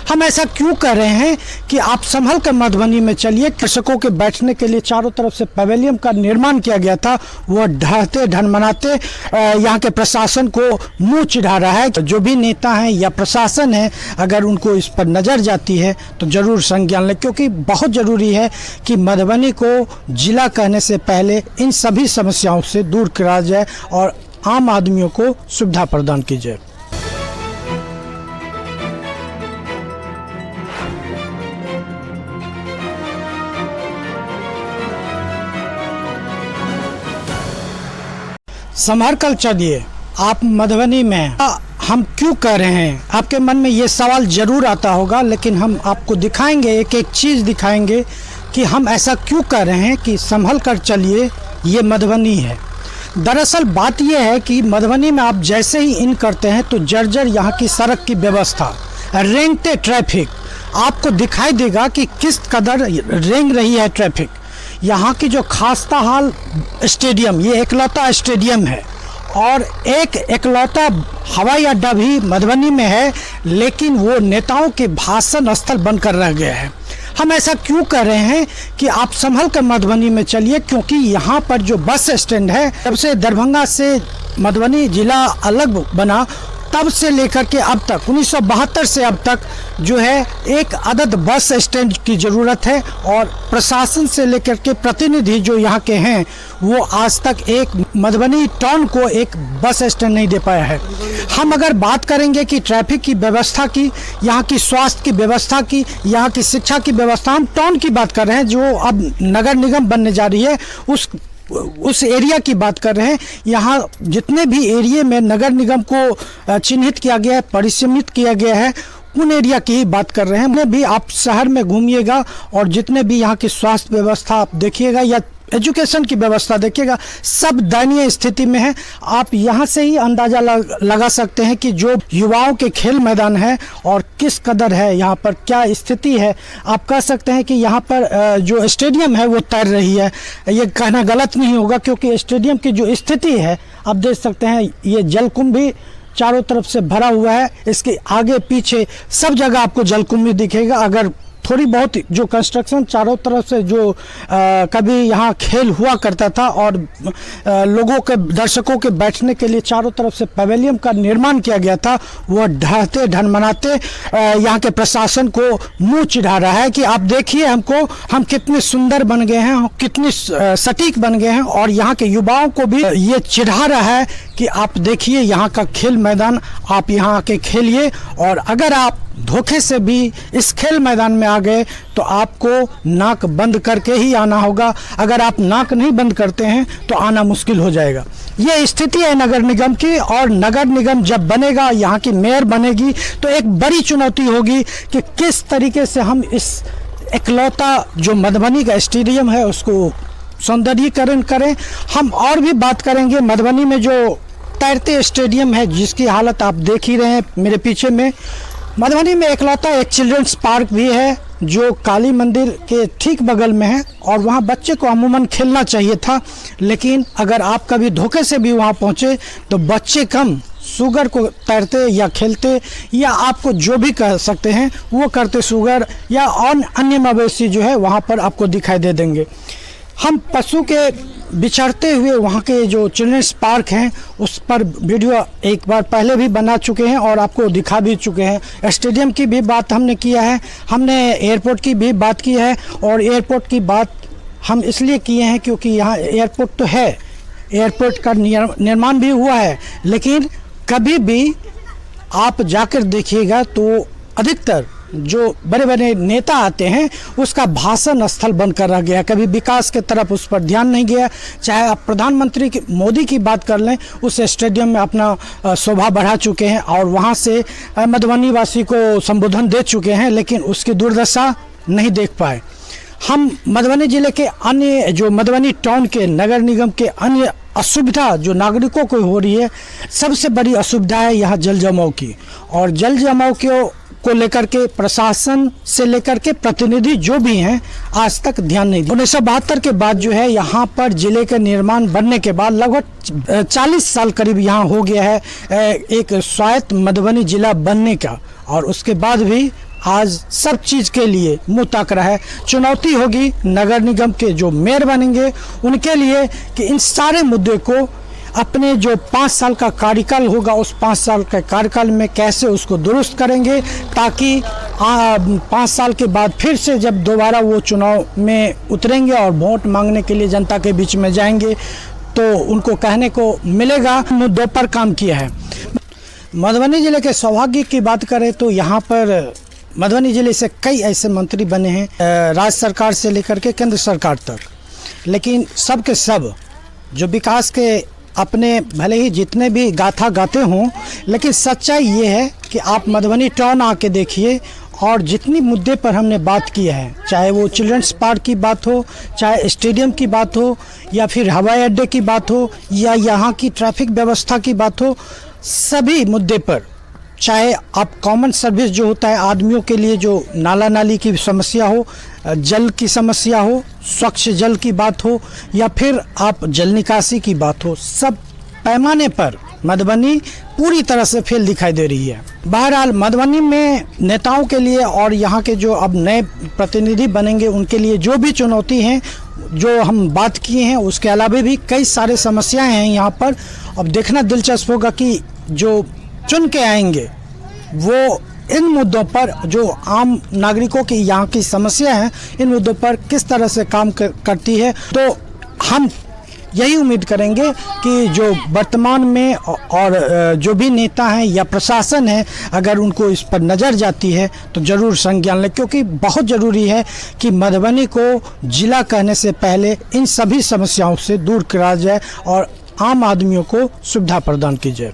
हम ऐसा क्यों कर रहे हैं कि आप संभल कर मधुबनी में चलिए। कृषकों के बैठने के लिए चारों तरफ से पवेलियन का निर्माण किया गया था, वह ढहते ढनमनाते यहाँ के प्रशासन को मुंह चिढ़ा रहा है। जो भी नेता हैं या प्रशासन है, अगर उनको इस पर नज़र जाती है तो ज़रूर संज्ञान लें, क्योंकि बहुत ज़रूरी है कि मधुबनी को जिला कहने से पहले इन सभी समस्याओं से दूर करा जाए और आम आदमियों को सुविधा प्रदान की जाए। संभल कर चलिए आप मधुबनी में हम क्यों कह रहे हैं, आपके मन में ये सवाल जरूर आता होगा, लेकिन हम आपको दिखाएंगे, एक एक चीज़ दिखाएंगे कि हम ऐसा क्यों कह रहे हैं कि संभल कर चलिए ये मधुबनी है। दरअसल बात यह है कि मधुबनी में आप जैसे ही इन करते हैं तो जर्जर यहाँ की सड़क की व्यवस्था, रेंगते ट्रैफिक, आपको दिखाई देगा कि किस कदर रेंग रही है ट्रैफिक। यहाँ की जो खास्ता हाल स्टेडियम, ये एकलौता स्टेडियम है और एक एकलौता हवाई अड्डा भी मधुबनी में है, लेकिन वो नेताओं के भाषण स्थल बनकर रह गया है। हम ऐसा क्यों कर रहे हैं कि आप संभल कर मधुबनी में चलिए, क्योंकि यहाँ पर जो बस स्टैंड है, जब से दरभंगा से मधुबनी जिला अलग बना तब से लेकर के अब तक 1972 से अब तक जो है एक अदद बस स्टैंड की ज़रूरत है, और प्रशासन से लेकर के प्रतिनिधि जो यहाँ के हैं वो आज तक एक मधुबनी टाउन को एक बस स्टैंड नहीं दे पाया है। हम अगर बात करेंगे कि ट्रैफिक की व्यवस्था की, यहाँ की स्वास्थ्य की व्यवस्था की, यहाँ की शिक्षा की व्यवस्था, हम टाउन की बात कर रहे हैं जो अब नगर निगम बनने जा रही है, उस एरिया की बात कर रहे हैं। यहाँ जितने भी एरिया में नगर निगम को चिन्हित किया गया है, परिसीमित किया गया है, उन एरिया की ही बात कर रहे हैं। मैं भी आप शहर में घूमिएगा और जितने भी यहाँ की स्वास्थ्य व्यवस्था आप देखिएगा या एजुकेशन की व्यवस्था देखिएगा, सब दयनीय स्थिति में है। आप यहाँ से ही अंदाज़ा लगा सकते हैं कि जो युवाओं के खेल मैदान है और किस कदर है यहाँ पर क्या स्थिति है। आप कह सकते हैं कि यहाँ पर जो स्टेडियम है वो तैर रही है, ये कहना गलत नहीं होगा, क्योंकि स्टेडियम की जो स्थिति है आप देख सकते हैं, ये जलकुंभ भी चारों तरफ से भरा हुआ है, इसके आगे पीछे सब जगह आपको जलकुंभ भी दिखेगा। अगर थोड़ी बहुत जो कंस्ट्रक्शन चारों तरफ से जो कभी यहाँ खेल हुआ करता था और लोगों के दर्शकों के बैठने के लिए चारों तरफ से पवेलियन का निर्माण किया गया था, वह ढहते ढनमनाते यहाँ के प्रशासन को मुंह चिढ़ा रहा है कि आप देखिए हमको, हम कितने सुंदर बन गए हैं, कितने सटीक बन गए हैं, और यहाँ के युवाओं को भी ये चिढ़ा रहा है कि आप देखिए यहाँ का खेल मैदान, आप यहाँ आके खेलिए, और अगर आप धोखे से भी इस खेल मैदान में आ गए तो आपको नाक बंद करके ही आना होगा। अगर आप नाक नहीं बंद करते हैं तो आना मुश्किल हो जाएगा। ये स्थिति है नगर निगम की, और नगर निगम जब बनेगा, यहाँ की मेयर बनेगी, तो एक बड़ी चुनौती होगी कि किस तरीके से हम इस एकलौता जो मधुबनी का स्टेडियम है उसको सौंदर्यीकरण करें। हम और भी बात करेंगे मधुबनी में जो तैरते स्टेडियम है जिसकी हालत आप देख ही रहे हैं मेरे पीछे में। मधुबनी में एकलौता एक चिल्ड्रंस पार्क भी है जो काली मंदिर के ठीक बगल में है, और वहाँ बच्चे को अमूमन खेलना चाहिए था, लेकिन अगर आप कभी धोखे से भी वहाँ पहुँचे तो बच्चे कम सुगर को तैरते या खेलते, या आपको जो भी कह सकते हैं वो करते, सुगर या अन्य मवेशी जो है वहाँ पर आपको दिखाई दे देंगे। हम पशु के बिछड़ते हुए वहाँ के जो चिल्ड्रंस पार्क हैं उस पर वीडियो एक बार पहले भी बना चुके हैं और आपको दिखा भी चुके हैं। स्टेडियम की भी बात हमने किया है, हमने एयरपोर्ट की भी बात की है, और एयरपोर्ट की बात हम इसलिए किए हैं क्योंकि यहाँ एयरपोर्ट तो है, एयरपोर्ट का निर्माण भी हुआ है, लेकिन कभी भी आप जाकर देखिएगा तो अधिकतर जो बड़े बड़े नेता आते हैं उसका भाषण स्थल बनकर रह गया, कभी विकास के तरफ उस पर ध्यान नहीं गया। चाहे आप प्रधानमंत्री मोदी की बात कर लें, उस स्टेडियम में अपना शोभा बढ़ा चुके हैं और वहां से मधुबनी वासी को संबोधन दे चुके हैं, लेकिन उसकी दुर्दशा नहीं देख पाए। हम मधुबनी जिले के अन्य जो मधुबनी टाउन के नगर निगम के अन्य असुविधा जो नागरिकों को हो रही है, सबसे बड़ी असुविधा है यहाँ जल जमाव की, और जल जमाव को लेकर के प्रशासन से लेकर के प्रतिनिधि जो भी हैं आज तक ध्यान नहीं दिया। 1972 के बाद जो है यहाँ पर जिले का निर्माण बनने के बाद लगभग 40 साल करीब यहाँ हो गया है एक स्वायत्त मधुबनी जिला बनने का, और उसके बाद भी आज सब चीज़ के लिए मुँह ताक रहा है। चुनौती होगी नगर निगम के जो मेयर बनेंगे उनके लिए कि इन सारे मुद्दे को अपने जो 5 साल का कार्यकाल होगा उस 5 साल के कार्यकाल में कैसे उसको दुरुस्त करेंगे, ताकि 5 साल के बाद फिर से जब दोबारा वो चुनाव में उतरेंगे और वोट मांगने के लिए जनता के बीच में जाएंगे तो उनको कहने को मिलेगा मुद्दों पर काम किया है। मधुबनी ज़िले के सौभाग्य की बात करें तो यहाँ पर मधुबनी ज़िले से कई ऐसे मंत्री बने हैं राज्य सरकार से लेकर के केंद्र सरकार तक, लेकिन सब के सब जो विकास के अपने भले ही जितने भी गाथा गाते हों, लेकिन सच्चाई ये है कि आप मधुबनी टाउन आके देखिए और जितनी मुद्दे पर हमने बात की है, चाहे वो चिल्ड्रंस पार्क की बात हो, चाहे स्टेडियम की बात हो, या फिर हवाई अड्डे की बात हो, या यहाँ की ट्रैफिक व्यवस्था की बात हो, सभी मुद्दे पर, चाहे आप कॉमन सर्विस जो होता है आदमियों के लिए, जो नाला नाली की समस्या हो, जल की समस्या हो, स्वच्छ जल की बात हो, या फिर आप जल निकासी की बात हो, सब पैमाने पर मधुबनी पूरी तरह से फेल दिखाई दे रही है। बहरहाल मधुबनी में नेताओं के लिए और यहाँ के जो अब नए प्रतिनिधि बनेंगे उनके लिए जो भी चुनौती हैं जो हम बात किए हैं, उसके अलावा भी कई सारे समस्याएं हैं यहाँ पर। अब देखना दिलचस्प होगा कि जो चुन के आएंगे वो इन मुद्दों पर, जो आम नागरिकों की यहाँ की समस्या है, इन मुद्दों पर किस तरह से काम करती है। तो हम यही उम्मीद करेंगे कि जो वर्तमान में और जो भी नेता हैं या प्रशासन है, अगर उनको इस पर नज़र जाती है तो ज़रूर संज्ञान लें, क्योंकि बहुत ज़रूरी है कि मधुबनी को जिला कहने से पहले इन सभी समस्याओं से दूर करा जाए और आम आदमियों को सुविधा प्रदान की जाए।